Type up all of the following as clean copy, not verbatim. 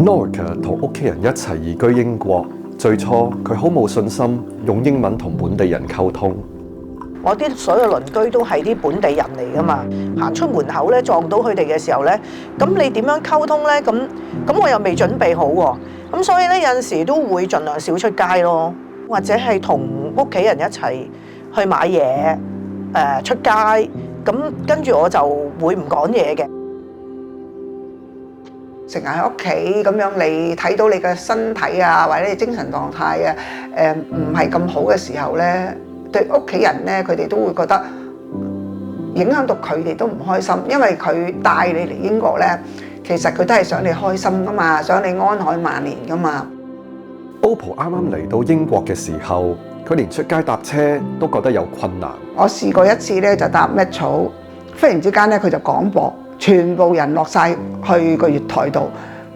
Norica 同屋企人一齊移居英國，最初佢好冇信心用英文同本地人溝通。我啲所有鄰居都係啲本地人嚟噶嘛，行出門口咧撞到佢哋嘅時候咧，咁你點樣溝通咧？咁我又未準備好喎，咁所以咧有陣時都會盡量少出街咯，或者係同屋企人一齊去買嘢，出街，咁跟住我就會唔講嘢嘅。成日喺屋企咁樣，你睇到你嘅身體啊，或者你精神狀態啊，唔係咁好嘅時候咧，對屋企人咧，佢哋都會覺得影響到佢哋都唔開心，因為佢帶你嚟英國咧，其實佢都係想你開心噶嘛，想你安享晚年噶嘛。OPPO 啱啱嚟到英國嘅時候，佢連出街搭車都覺得有困難。我試過一次咧，就搭 Metro， 忽然之間咧佢就廣播，全部人落晒去個月台度。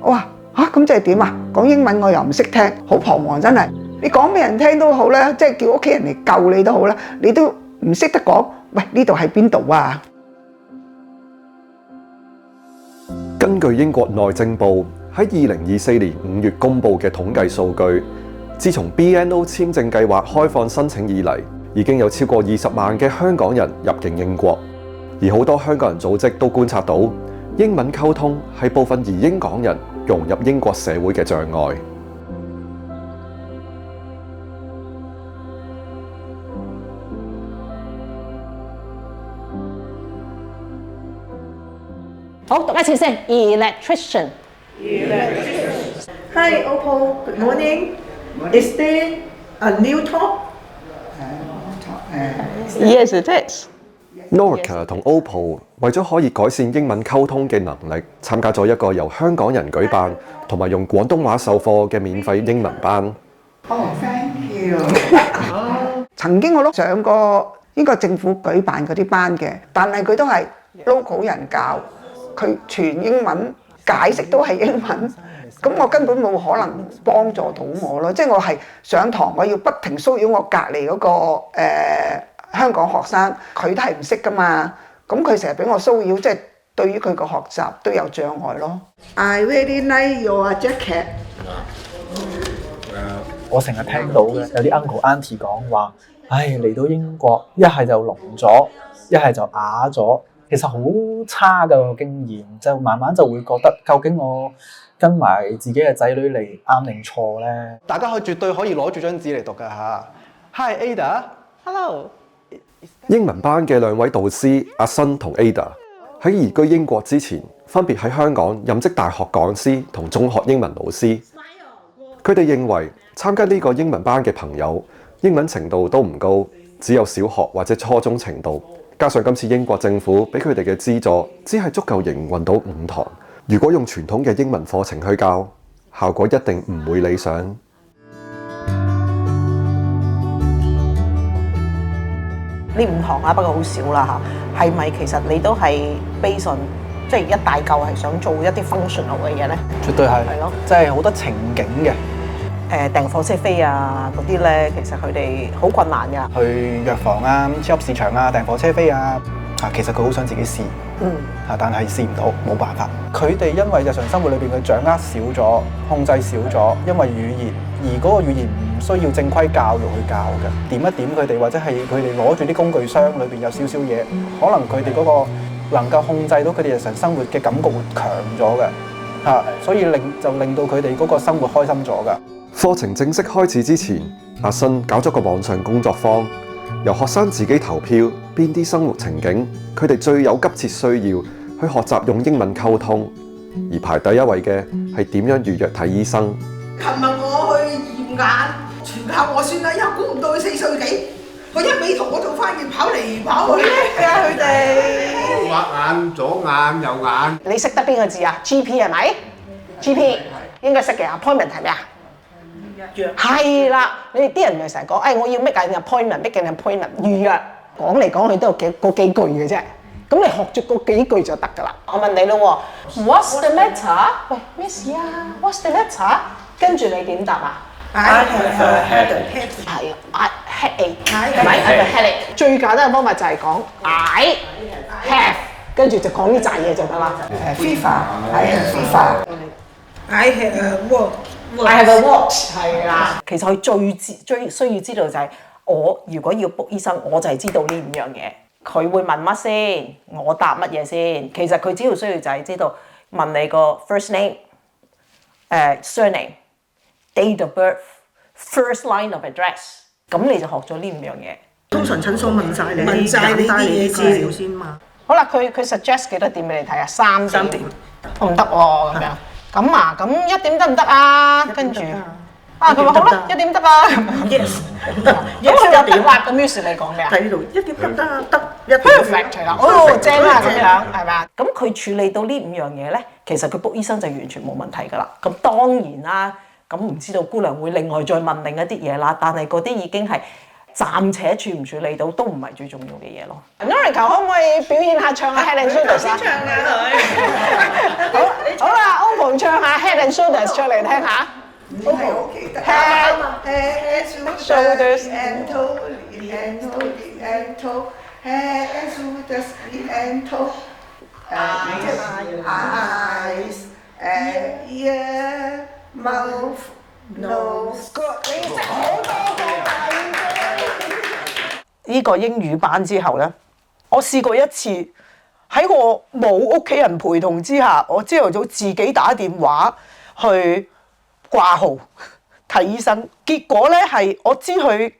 我話嚇咁即係點啊？講英文我又唔識聽，好彷徨真係。你講俾人聽都好啦，即係叫屋企人嚟救你都好啦，你都唔識得講。喂，呢度係邊度啊？根據英國內政部喺2024年5月公布嘅統計數據，自從 BNO 簽證計劃開放申請以嚟，已經有超過20萬嘅香港人入境英國。而好多香港人組織都觀察到，英文溝通係部分移英港人融入英國社會嘅障礙。好，讀一次先 ，electrician。Hi, Oppo. Good morning. Is there a new top? Yes, it is. Norica 同 OPPO 為咗可以改善英文溝通嘅能力，參加咗一個由香港人舉辦同埋用廣東話授課嘅免費英文班。Thank you 曾經我都上過英國政府舉辦嗰啲班嘅，但係佢都係 local 人教，佢全英文，解釋都係英文，咁我根本冇可能幫助到我咯。即係我係上堂，我要不停騷擾我隔離嗰個香港學生，佢都係唔識噶嘛，咁佢成日俾我騷擾，即係對於佢個學習都有障礙咯。I really like your jacket。我成日聽到嘅有啲 uncle auntie 講話，唉嚟到英國一係就聾咗，一係就啞咗，其實好差嘅經驗，就慢慢就會覺得究竟我跟埋自己嘅仔女嚟啱定錯咧？大家絕對可以攞住張紙嚟讀㗎嚇。Hi Ada。Hello。英文班嘅兩位導師阿新同 Ada 喺移居英國之前，分別喺香港任職大學講師同中學英文老師。佢哋認為參加呢個英文班嘅朋友英文程度都唔高，只有小學或者初中程度，加上今次英國政府俾佢哋嘅資助只係足夠營運到5堂。如果用傳統嘅英文課程去教，效果一定唔會理想。呢5堂啦，不過好少啦嚇，係咪其實你都係 base on 即係一大嚿係想做一啲 functional 嘅嘢咧？絕對係，係咯，即係好多情景嘅。訂火車飛啊嗰啲咧，其實佢哋好困難㗎。去藥房啊、超級市場啊、訂火車飛啊，其實佢好想自己試，但係試唔到，冇辦法。佢哋因為日常生活裏邊佢掌握少咗、控制少咗，因為語言，而嗰個語言唔需要正規教育去教嘅。點一點佢哋，或者係佢哋攞住啲工具箱裏邊有少少嘢，可能佢哋嗰個能夠控制到佢哋日常生活嘅感覺會強咗嘅，所以令到佢哋嗰個生活開心咗嘅。課程正式開始之前，阿新搞咗個網上工作坊，由學生自己投票邊啲生活情景佢哋最有急切需要去學習用英文溝通，而排第一位嘅係點樣預約睇醫生。琴日我去驗眼，全靠我算啦，因為估唔到佢4歲幾，佢一味同我做翻譯跑嚟跑去。佢哋畫眼左眼右眼。你識得邊個字啊 ？GP 係咪 ？GP 應該識嘅 appointment 係咩啊？係啦，你哋啲人咪成日講，我要 make an appointment，make an appointment， 預約。講嚟講去都有嗰幾句嘅啫。咁你學咗嗰幾句就得㗎啦。我問你咯喎 ，What's the matter？ 喂，咩事啊 ？What's the matter？ 跟住你點答啊 I have a headache。係，I headache，係咪 ？I have a headache。最簡單嘅方法就係講 I have，跟住就講呢扎嘢就得啦。fever，I have fever。I have a work。 I have a watch 係啦。其實佢最需要知道就係我如果要 book 醫生，我就係知道呢5樣嘢。佢會問乜先，我答乜嘢先。其實佢只要需要就係知道問你個 first name、surname、date of birth、first line of address， 咁你就學咗呢5樣嘢。通常診所問晒你啲嘢資料先嘛。好啦，佢 suggest 幾多點俾你睇啊？3點。我唔得喎咁樣。咁啊，咁1點得唔得啊？跟住佢話好啦，1點得啊。Yes。咁佢就點啦？咁於是你講咩啊？睇呢度1點得得1點。perfect 係啦，哦正啦咁樣係咪啊？咁佢處理到呢5樣嘢咧，其實佢 book 醫生就完全冇問題㗎啦。咁當然啦，咁唔知道姑娘會另外再問另一啲嘢啦，但係嗰啲已經係暫且處唔處理到都唔係最重要嘅嘢咯。Noriko 可唔可以表演下唱下 Head and Shoulders 啊？唱啊佢。好啦 ，Opal 唱下 Head and Shoulders 出嚟聽下。你係好記得。Head shoulders and toe and toe and toe head and shoulders and toe eyes and ear mouth nose。你識好多個呢個英語班之後咧，我試過一次喺我冇屋企人陪同之下，我朝頭早自己打電話去掛號睇醫生，結果咧係我知佢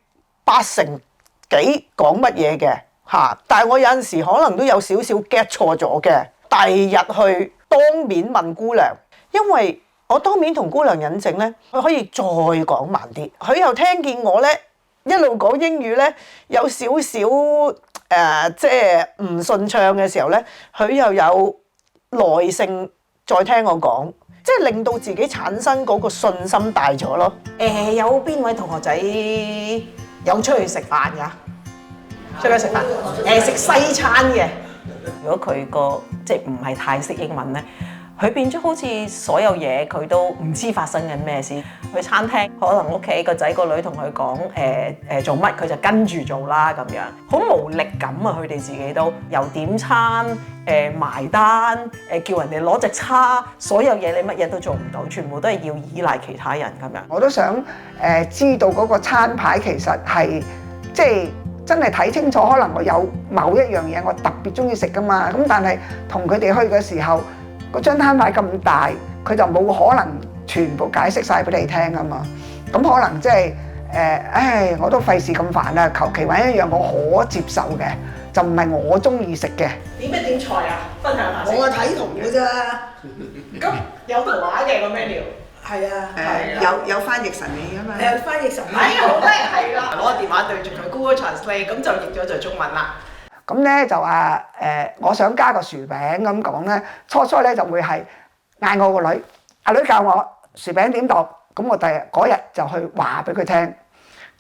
80%幾講乜嘢嘅嚇，但係我有陣時可能都有少少 get 錯咗嘅。第二日去當面問姑娘，因為我當面同姑娘引證咧，佢可以再講慢啲。佢又聽見我咧一路講英語咧，有少少即係唔順暢嘅時候咧，佢又有耐性再聽我講，即係令到自己產生嗰個信心大咗咯。有邊位同學仔有出去食飯㗎？出去食飯？食西餐嘅。如果佢個即係唔係太識英文咧，佢變咗好似所有嘢佢都唔知發生緊咩事。去餐廳可能屋企個仔個女同佢講做乜，佢就跟住做啦咁樣，好無力感啊！佢哋自己都由點餐埋單叫人哋攞隻叉，所有嘢你乜嘢都做唔到，全部都係要依賴其他人咁樣。我都想知道嗰個餐牌其實係即係真係睇清楚，可能我有某一樣嘢我特別中意食噶嘛，咁但係同佢哋去嘅時候，嗰張攤牌咁大，佢就冇可能全部解釋晒俾你聽啊嘛。咁可能即係我都費事咁煩啦，求其揾一樣我可接受嘅，就唔係我中意食嘅。點菜啊？分享下先。我睇圖嘅咋。咁有圖畫嘅個 menu。係啊，有翻譯神器啊嘛。翻譯神器。好叻，係啦。攞個電話對住佢 Google Translate，咁就譯咗做中文啦。咁咧就話我想加個薯餅咁講咧，初咧就會係嗌我個女，阿女教我薯餅點讀，咁我第日嗰日就去話俾佢聽。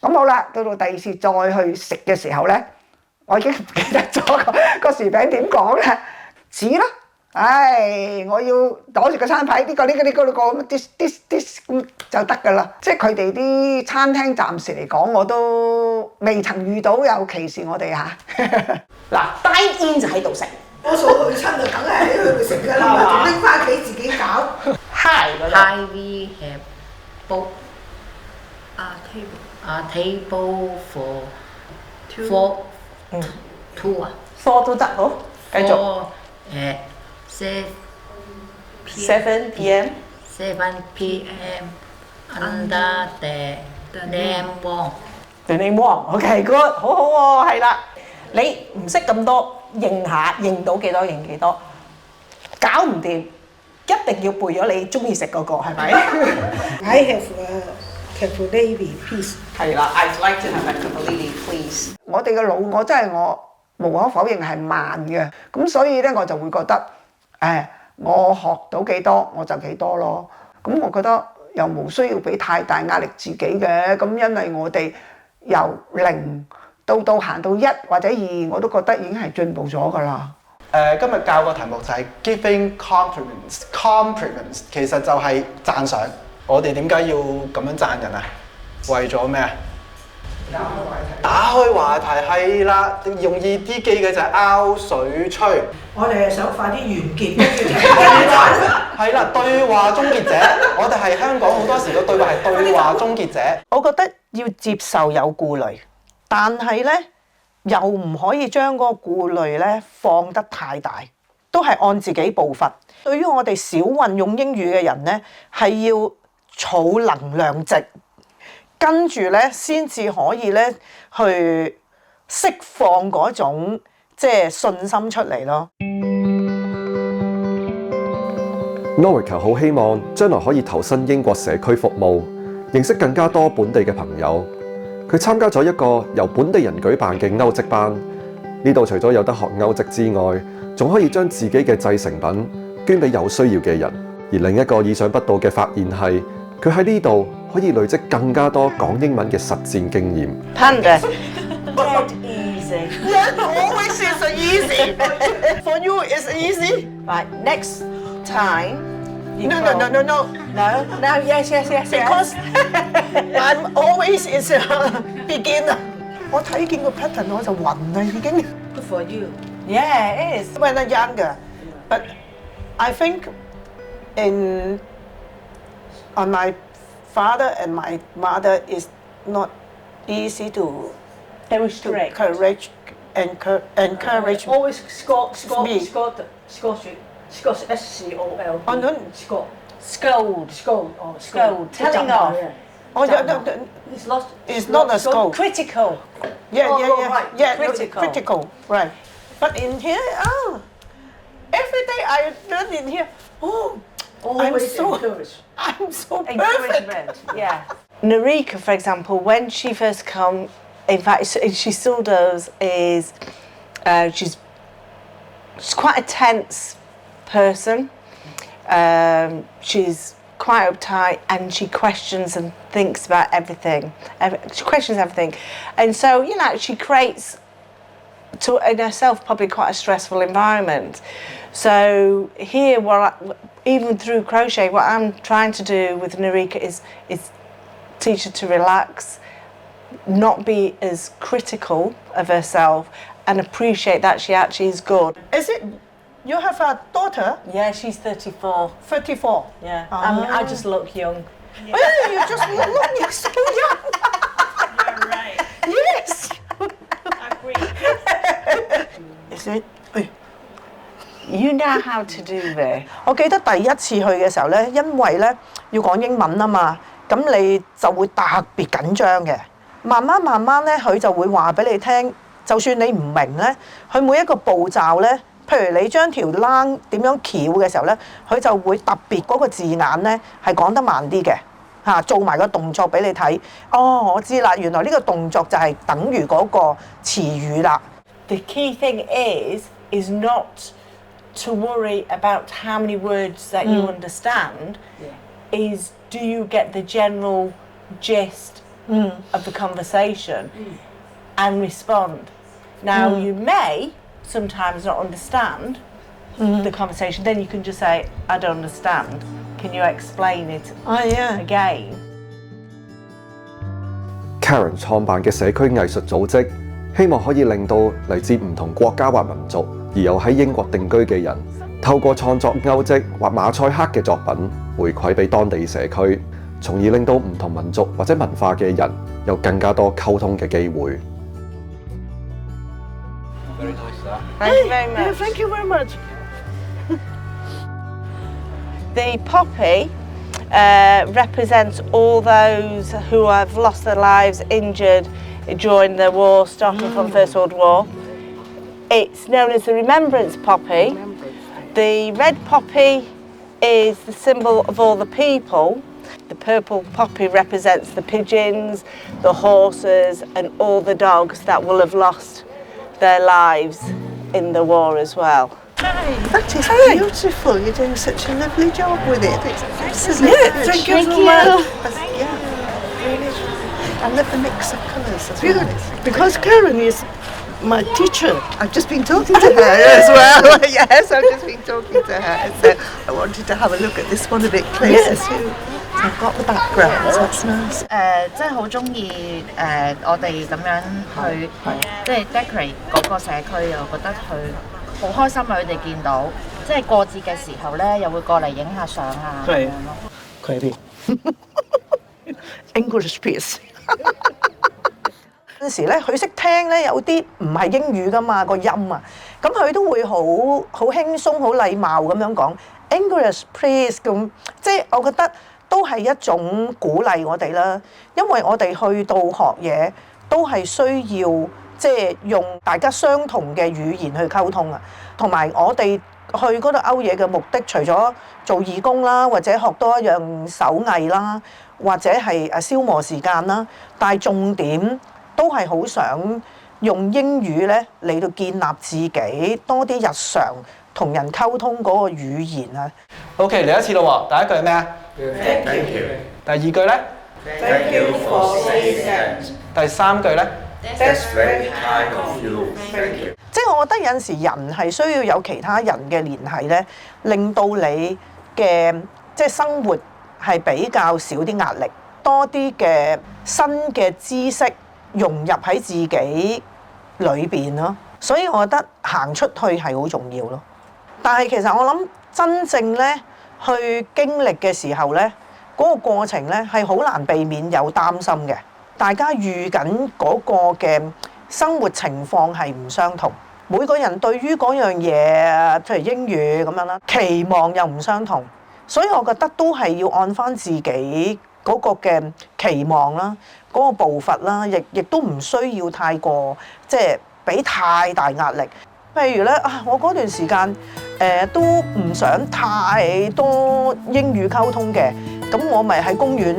咁好啦，到第二次再去食嘅時候咧，我已經唔記得咗個薯餅點講咧，指啦，我要攞住個餐牌，呢個咁 this 咁就得㗎啦。即係佢哋啲餐廳暫時嚟講，我都未曾遇到有歧視我哋嚇。嗱，dine in 就喺度食，多數去親就梗係喺佢度食㗎啦，仲拎翻屋企自己搞。Hi 嗰度。Hi, we have booked a table for two 啊。4都得，好，繼續。 7 p.m. 7 p.m. under the name wall。The name wall，OK good，好好喎，係啦。你唔識咁多，認下，認到幾多認幾多，搞唔掂，一定要背咗你中意食嗰個，係咪 I have a capuleti please。係啦 ，I'd like to have a capuleti please。我哋嘅腦，我真係我無可否認係慢嘅，咁所以咧我就會覺得，我學到幾多我就幾多咯。咁我覺得又冇需要俾太大壓力自己嘅，咁因為我哋由0到行到1或者2，我都覺得已經係進步咗㗎啦。今日教個題目就係 giving compliments，其實就係讚賞。我哋點解要咁樣讚人啊？為咗咩啊？打開話題係啦，容易啲記嘅就係拗水吹。我哋係想快啲完結，跟住就係啦，對話終結者，我哋係香港好多時個對話係對話終結者。我覺得要接受有顧慮，但係咧又唔可以將嗰個顧慮咧放得太大，都係按自己步伐。對於我哋少運用英語嘅人咧，係要儲能量值，跟住咧先至可以咧去釋放嗰種即係信心出嚟咯。Norika 好希望將來可以投身英國社區服務，認識更加多本地嘅朋友。佢參加咗一個由本地人舉辦嘅歐職班，呢度除咗有得學歐職之外，仲可以將自己嘅製成品捐俾有需要嘅人。而另一個意想不到嘅發現係，佢喺呢度可以累積更加多講英文嘅實戰經驗。Panda. Dead easy. Yeah, always is easy. For you, it's easy. Right, next time. No. No, yes. Because I'm always is a beginner. 我睇見個 pattern 我就暈啦已經。Good for you. Yeah, it is. When I'm younger, but I think on my father and my mother is not easy to They were strict. encourage Always Scott, Me. Scott, SCOL. Oh, no. Scott. Scold. Scold. Oh, Scold. Telling off. Oh, no. It's lost. It's not a scold. Critical. Yeah. right. Yeah, Critical. Right. But in here, every day I learn in here. Oh, Always so- encouraged. I'm so perfect. Encouragement. Yeah. Narika, for example, when she first come, in fact, she still does, is she's quite a tense person. She's quite uptight and she questions and thinks about everything. She questions everything. And so, she creates in herself probably quite a stressful environment. So here, even through crochet, what I'm trying to do with Narika is teach her to relax, not be as critical of herself, and appreciate that she actually is good. Is it, you have a daughter, Yeah, she's 34. 34? Yeah, Ah. I just look young. Oh, you just look, you're so young. You're right. Yes. Agree. Is it? You know how to do this. 我記得第一次去嘅時候咧，因為咧要講英文啊嘛，咁你就會特別緊張嘅。慢慢咧，佢就會話俾你聽，就算你唔明咧，佢每一個步驟咧，譬如你將條冷點樣翹嘅時候咧，佢就會特別嗰個字眼咧係講得慢啲嘅嚇，做埋個動作俾你睇。哦，我知啦，原來呢個動作就係等於嗰個詞語啦。The key thing is not to worry about how many words that you understand. Is do you get the general gist of the conversation and respond? Now you may sometimes not understand the conversation. Then you can just say, "I don't understand. Can you explain it again?" Karen 創辦嘅社區藝術組織，希望可以令到嚟自唔同國家或民族而又喺英國定居嘅人，透過創作歐職或馬賽克嘅作品，回饋俾當地社區，從而令到唔同民族或者文化嘅人有更加多溝通嘅機會。Thank you very much. Thank you very much. The poppy represents all those who have lost their lives, injured during the war, starting from First World War. It's known as the Remembrance Poppy. The red poppy is the symbol of all the people. The purple poppy represents the pigeons, the horses, and all the dogs that will have lost their lives in the war as well. That is beautiful. You're doing such a lovely job with it. Thank you so much. Really, I love the mix of colours as well. Because Karen is my teacher. I've just been talking to her as well. Yes, I've just been talking to her. So I wanted to have a look at this one a bit closer too. So I've got the background, so that's nice. 真係好中意我哋咁樣去即係 decorate 嗰個社區啊！我覺得佢好開心啊！佢哋見到即係過節嘅時候咧，又會過嚟影下相啊咁樣咯。佢喺邊？English please。有陣時咧，佢識聽咧，有啲唔係英語噶嘛個音啊，咁佢都會好輕鬆、好禮貌咁樣講 English please 咁，即係我覺得都係一種鼓勵我哋啦，因為我哋去到學嘢都係需要即係用大家相同嘅語言去溝通啊，同埋我哋去嗰度勾嘢嘅目的，除咗做義工啦，或者學多一樣手藝啦，或者係消磨時間啦，但係重點都係好想用英語咧嚟到建立自己多啲日常同人溝通嗰個語言啊。OK， 嚟一次咯喎，第一句係咩啊 Thank you。第二句咧 Thank you for saying that。第三句咧 That's very kind of you。Thank you。即係我覺得有陣時人係需要有其他人嘅聯繫咧，令到你嘅即係生活係比較少啲壓力，多啲嘅新嘅知識融入喺自己裏邊咯。所以我覺得行出去係好重要咯。但係其實我諗真正咧去經歷嘅時候咧，嗰個過程咧係好難避免有擔心嘅。大家預緊嗰個嘅生活情況係唔相同，每個人對於嗰樣嘢，譬如英語咁樣啦，期望又唔相同，所以我覺得都係要按翻自己嗰個嘅期望啦，嗰個步伐啦，亦都唔需要太過即係俾太大壓力。譬如咧我嗰段時間都唔想太多英語溝通嘅，咁我咪喺公園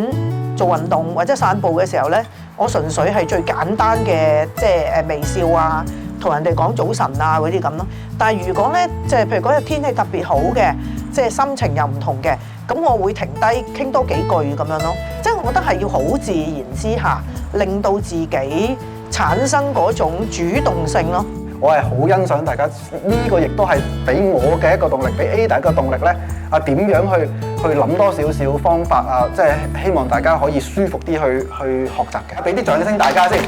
做運動或者散步嘅時候咧，我純粹係最簡單嘅，即係微笑啊，同人哋講早晨啊嗰啲咁咯。但係如果咧，即係譬如嗰日天氣特別好嘅，即係心情又唔同嘅，咁我會停低傾多幾句咁樣咯。即係我覺得係要好自然之下，令到自己產生嗰種主動性咯。我係好欣賞大家呢個，亦都係俾我嘅一個動力，俾 Ada 一個動力咧。點樣去諗多少少方法啊？即係希望大家可以舒服啲去學習嘅。俾啲掌聲大家先。